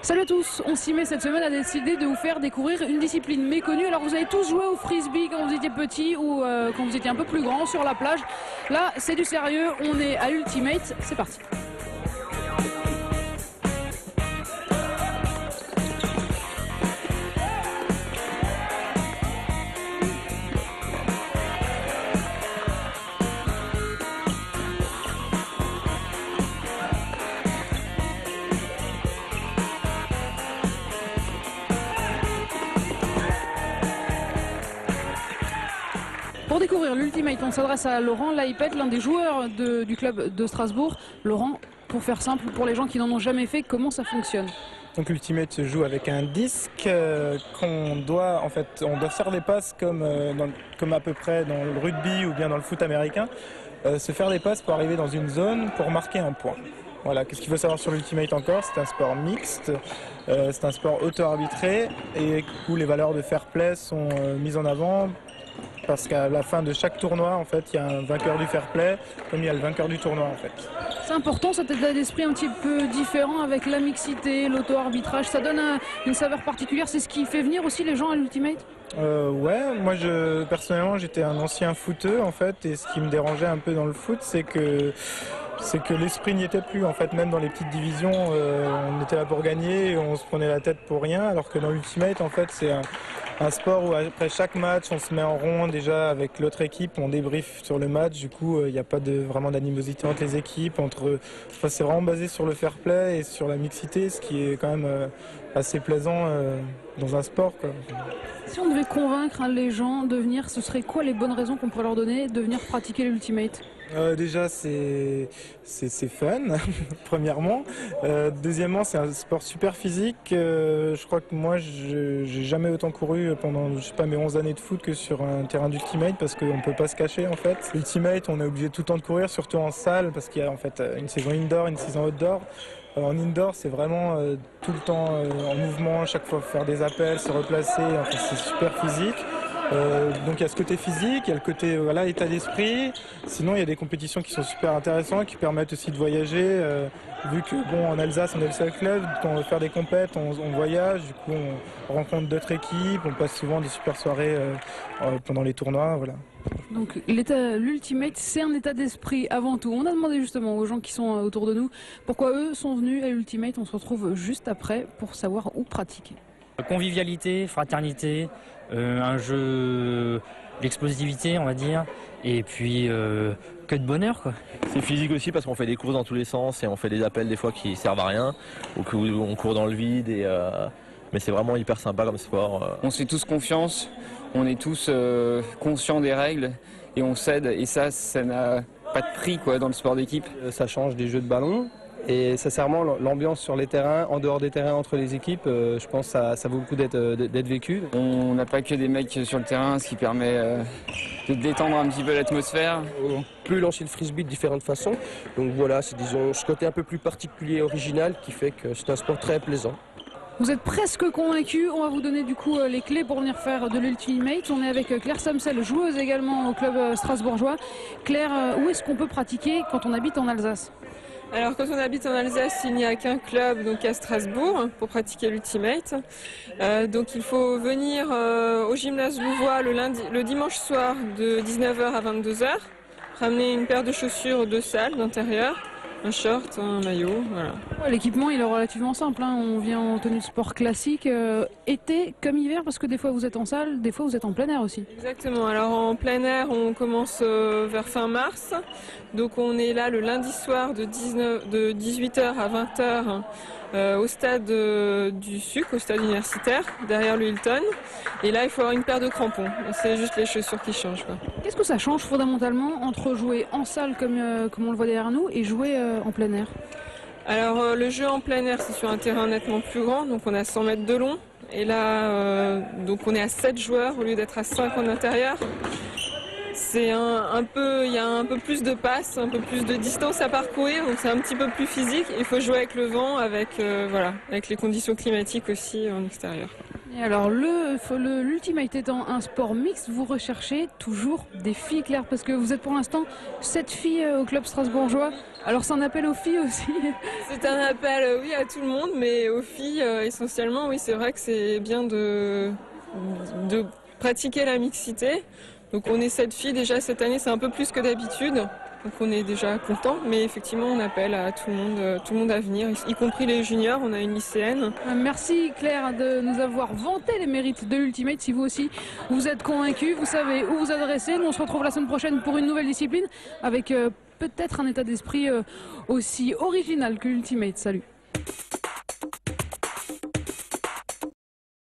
Salut à tous, on s'y met cette semaine à décider de vous faire découvrir une discipline méconnue. Alors vous avez tous joué au frisbee quand vous étiez petit ou quand vous étiez un peu plus grand sur la plage. Là c'est du sérieux, on est à l'Ultimate, c'est parti. Pour découvrir l'Ultimate, on s'adresse à Laurent Laipette, l'un des joueurs du club de Strasbourg. Laurent, pour faire simple, pour les gens qui n'en ont jamais fait, comment ça fonctionne? Donc l'Ultimate se joue avec un disque on doit faire des passes comme à peu près dans le rugby ou bien dans le foot américain, se faire des passes pour arriver dans une zone pour marquer un point. Voilà, qu'est-ce qu'il faut savoir sur l'Ultimate encore? C'est un sport mixte, c'est un sport auto-arbitré et où les valeurs de fair play sont mises en avant. Parce qu'à la fin de chaque tournoi, en fait, il y a un vainqueur du fair play, comme il y a le vainqueur du tournoi, en fait. C'est important cet état d'esprit un petit peu différent avec la mixité, l'auto-arbitrage. Ça donne une saveur particulière. C'est ce qui fait venir aussi les gens à l'Ultimate? Ouais, moi personnellement j'étais un ancien footeux en fait, et ce qui me dérangeait un peu dans le foot, c'est que l'esprit n'y était plus en fait. Même dans les petites divisions, on était là pour gagner et on se prenait la tête pour rien, alors que dans l'Ultimate en fait c'est un sport où après chaque match on se met en rond déjà avec l'autre équipe, on débrief sur le match, du coup il n'y a pas vraiment d'animosité entre les équipes, c'est vraiment basé sur le fair play et sur la mixité, ce qui est quand même assez plaisant dans un sport, quoi. Si on devait convaincre les gens de venir, ce serait quoi les bonnes raisons qu'on pourrait leur donner de venir pratiquer l'Ultimate? Déjà c'est fun, premièrement. Deuxièmement, c'est un sport super physique. Je crois que moi j'ai jamais autant couru pendant, je sais pas, mes 11 années de foot que sur un terrain d'Ultimate, parce qu'on peut pas se cacher en fait. Ultimate, on est obligé tout le temps de courir, surtout en salle, parce qu'il y a en fait une saison indoor, une saison outdoor. En indoor, c'est vraiment tout le temps en mouvement, chaque fois faire des appels, se replacer, en fait, c'est super physique. Donc il y a ce côté physique, il y a le côté état d'esprit. Sinon il y a des compétitions qui sont super intéressantes, qui permettent aussi de voyager. Vu que en Alsace on est le seul club, quand on veut faire des compètes, on voyage, du coup on rencontre d'autres équipes, on passe souvent des super soirées pendant les tournois, voilà. Donc l'Ultimate, c'est un état d'esprit avant tout. On a demandé justement aux gens qui sont autour de nous pourquoi eux sont venus à l'Ultimate. On se retrouve juste après pour savoir où pratiquer. Convivialité, fraternité, un jeu d'explosivité on va dire, et puis que de bonheur quoi. C'est physique aussi parce qu'on fait des courses dans tous les sens et on fait des appels des fois qui servent à rien, ou on court dans le vide, mais c'est vraiment hyper sympa comme sport. On se fait tous confiance, on est tous conscients des règles et on s'aide, et ça n'a pas de prix quoi dans le sport d'équipe. Ça change des jeux de ballon. Et sincèrement, l'ambiance sur les terrains, en dehors des terrains, entre les équipes, je pense que ça vaut le coup d'être vécu. On n'a pas que des mecs sur le terrain, ce qui permet de détendre un petit peu l'atmosphère. On peut lancer le frisbee de différentes façons. Donc voilà, c'est disons ce côté un peu plus particulier, original, qui fait que c'est un sport très plaisant. Vous êtes presque convaincus, on va vous donner du coup les clés pour venir faire de l'Ultimate. On est avec Claire Samsel, joueuse également au club strasbourgeois. Claire, où est-ce qu'on peut pratiquer quand on habite en Alsace? Alors quand on habite en Alsace, il n'y a qu'un club donc à Strasbourg pour pratiquer l'Ultimate. Donc il faut venir au gymnase Louvois le dimanche soir de 19h à 22h, ramener une paire de chaussures de salle d'intérieur, un short, un maillot, voilà. Ouais, l'équipement il est relativement simple, hein. On vient en tenue de sport classique, été comme hiver, parce que des fois vous êtes en salle, des fois vous êtes en plein air aussi. Exactement, alors en plein air on commence vers fin mars, donc on est là le lundi soir de 18h à 20h au stade du SUC, au stade universitaire, derrière le Hilton, et là il faut avoir une paire de crampons, c'est juste les chaussures qui changent, quoi. Qu'est-ce que ça change fondamentalement entre jouer en salle comme on le voit derrière nous et jouer en plein air? Alors le jeu en plein air c'est sur un terrain nettement plus grand, donc on a 100 mètres de long, et là donc on est à 7 joueurs au lieu d'être à 5 en intérieur. C'est il y a un peu plus de passes, un peu plus de distance à parcourir, donc c'est un petit peu plus physique. Il faut jouer avec le vent, avec les conditions climatiques aussi en extérieur. Et alors l'Ultimate étant un sport mixte, vous recherchez toujours des filles, Claire, parce que vous êtes pour l'instant 7 filles au club strasbourgeois. Alors c'est un appel aux filles aussi. C'est un appel, oui, à tout le monde, mais aux filles essentiellement. Oui, c'est vrai que c'est bien de pratiquer la mixité. Donc on est 7 filles déjà cette année, c'est un peu plus que d'habitude. Donc on est déjà content, mais effectivement on appelle à tout le monde à venir, y compris les juniors. On a une lycéenne. Merci Claire de nous avoir vanté les mérites de l'Ultimate. Si vous aussi vous êtes convaincus, vous savez où vous adresser. Nous on se retrouve la semaine prochaine pour une nouvelle discipline avec peut-être un état d'esprit aussi original que l'Ultimate. Salut.